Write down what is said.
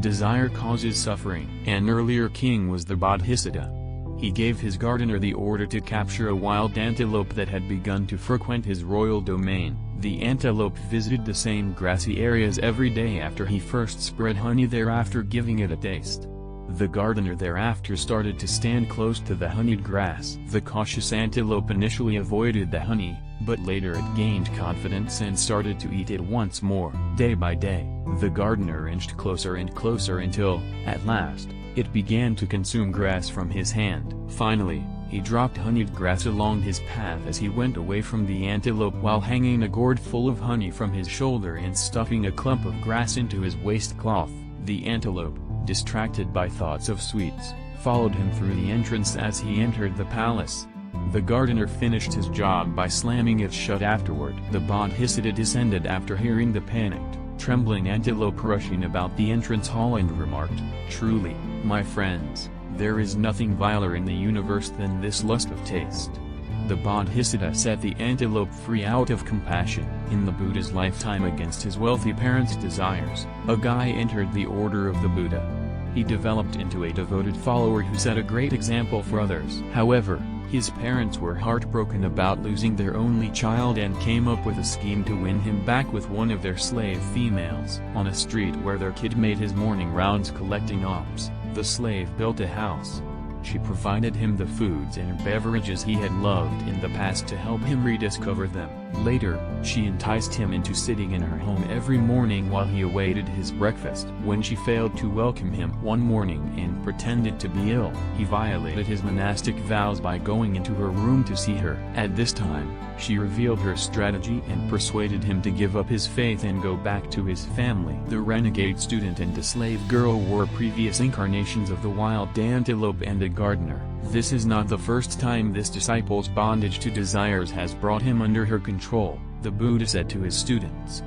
Desire causes suffering. An earlier king was the Bodhisatta. He gave his gardener the order to capture a wild antelope that had begun to frequent his royal domain. The antelope visited the same grassy areas every day after he first spread honey there, after giving it a taste. The gardener thereafter started to stand close to the honeyed grass. The cautious antelope initially avoided the honey, but later it gained confidence and started to eat it once more. Day by day, the gardener inched closer and closer until, at last, it began to consume grass from his hand. Finally, he dropped honeyed grass along his path as he went away from the antelope, while hanging a gourd full of honey from his shoulder and stuffing a clump of grass into his waistcloth. The antelope, distracted by thoughts of sweets, followed him through the entrance as he entered the palace. The gardener finished his job by slamming it shut afterward. The Bodhisatta descended after hearing the panicked, trembling antelope rushing about the entrance hall and remarked, "Truly, my friends, there is nothing viler in the universe than this lust of taste." The Bodhisatta set the antelope free out of compassion. In the Buddha's lifetime, against his wealthy parents' desires, a guy entered the order of the Buddha. He developed into a devoted follower who set a great example for others. However, his parents were heartbroken about losing their only child and came up with a scheme to win him back with one of their slave females. On a street where their kid made his morning rounds collecting alms, the slave built a house. She provided him the foods and beverages he had loved in the past to help him rediscover them. Later, she enticed him into sitting in her home every morning while he awaited his breakfast. When she failed to welcome him one morning and pretended to be ill, he violated his monastic vows by going into her room to see her. At this time, she revealed her strategy and persuaded him to give up his faith and go back to his family. The renegade student and the slave girl were previous incarnations of the wild antelope and a gardener. This is not the first time this disciple's bondage to desires has brought him under her control. The Buddha said to his students,